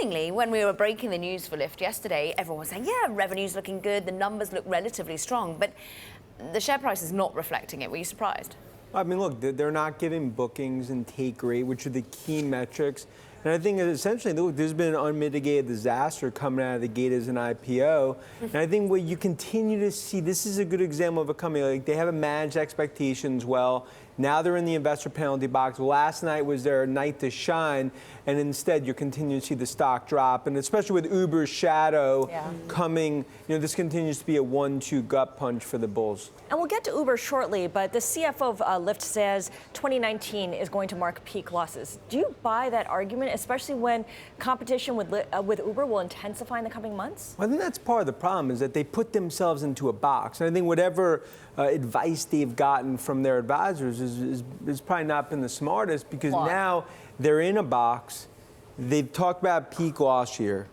seemingly, when we were breaking the news for Lyft yesterday, everyone was saying, yeah, revenue's looking good, the numbers look relatively strong, but the share price is not reflecting it. Were you surprised? I mean, look, they're not giving bookings and take rate, which are the key metrics. And I think essentially, look, there's been an unmitigated disaster coming out of the gate as an IPO. And I think what you continue to see, this is a good example of a company, like they haven't managed expectations well. Now they're in the investor penalty box. Last night was their night to shine, and instead you're continuing to see the stock drop. And especially with Uber's shadow coming, this continues to be a 1-2 gut punch for the bulls. And we'll get to Uber shortly, but the CFO of Lyft says 2019 is going to mark peak losses. Do you buy that argument, especially when competition with Uber will intensify in the coming months? I think that's part of the problem, is that they put themselves into a box. And I think whatever advice they've gotten from their advisors is probably not been the smartest, because now they're in a box. They've talked about peak loss year.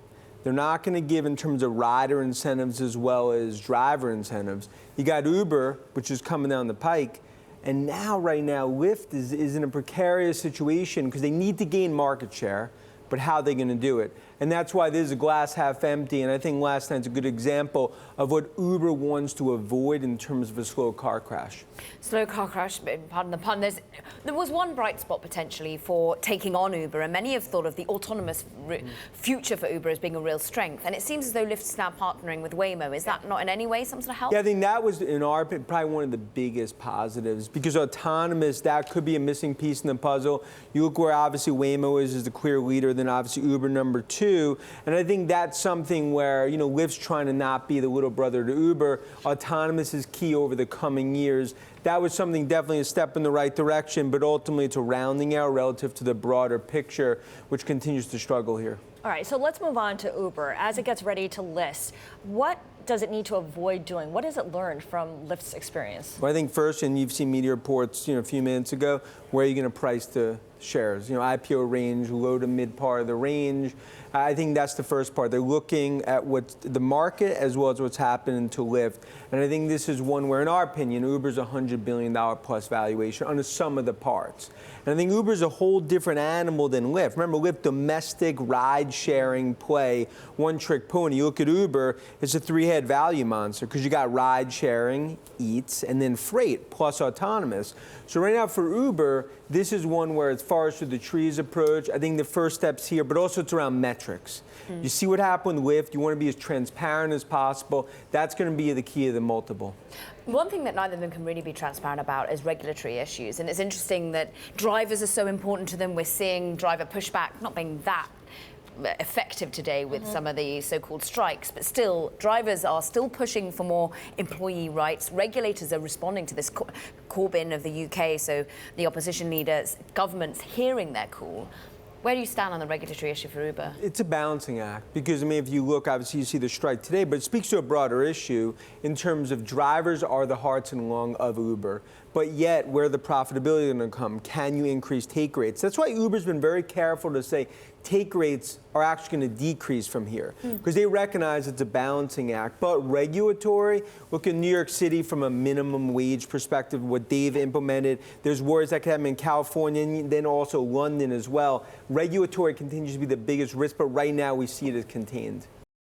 They're not going to give in terms of rider incentives as well as driver incentives. You got Uber, which is coming down the pike. And now, right now, Lyft is in a precarious situation because they need to gain market share, but how are they going to do it? And that's why this is a glass half empty. And I think last night's a good example of what Uber wants to avoid in terms of a slow car crash. Slow car crash, pardon the pun. There was one bright spot potentially for taking on Uber, and many have thought of the autonomous future for Uber as being a real strength. And it seems as though Lyft is now partnering with Waymo. Is that not in any way some sort of help? Yeah, I think that was, in our opinion, probably one of the biggest positives, because autonomous, that could be a missing piece in the puzzle. You look where obviously Waymo is the clear leader, then obviously Uber number 2. And I think that's something where, Lyft's trying to not be the little brother to Uber. Autonomous is key over the coming years. That was something, definitely a step in the right direction, but ultimately it's a rounding out relative to the broader picture, which continues to struggle here. All right, so let's move on to Uber. As it gets ready to list, what does it need to avoid doing? What has it learned from Lyft's experience? Well, I think first, and you've seen media reports, a few minutes ago, where are you going to price the shares? IPO range, low to mid part of the range. I think that's the first part. They're looking at what the market as well as what's happening to Lyft. And I think this is one where, in our opinion, Uber's a $100 billion plus valuation on the sum of the parts. And I think Uber's a whole different animal than Lyft. Remember, Lyft, domestic ride-sharing play, one-trick pony. You look at Uber, it's a three-head value monster, because you got ride-sharing, Eats, and then freight, plus autonomous. So right now for Uber, this is one where it's forest through the trees approach. I think the first step's here, but also it's around metrics. You see what happened with Lyft. You want to be as transparent as possible. That's going to be the key of the multiple. One thing that neither of them can really be transparent about is regulatory issues. And it's interesting that drivers are so important to them. We're seeing driver pushback not being that effective today with some of the so-called strikes, but still, drivers are still pushing for more employee rights. Regulators are responding to this. Corbyn of the UK, so the opposition leaders, governments hearing their call. Where do you stand on the regulatory issue for Uber? It's a balancing act, because, if you look, obviously you see the strike today, but it speaks to a broader issue in terms of drivers are the hearts and lungs of Uber. But yet, where the profitability is going to come, can you increase take rates? That's why Uber's been very careful to say take rates are actually going to decrease from here, because they recognize it's a balancing act. But regulatory, look at New York City from a minimum wage perspective, what they've implemented. There's worries that could happen in California and then also London as well. Regulatory continues to be the biggest risk, but right now we see it as contained.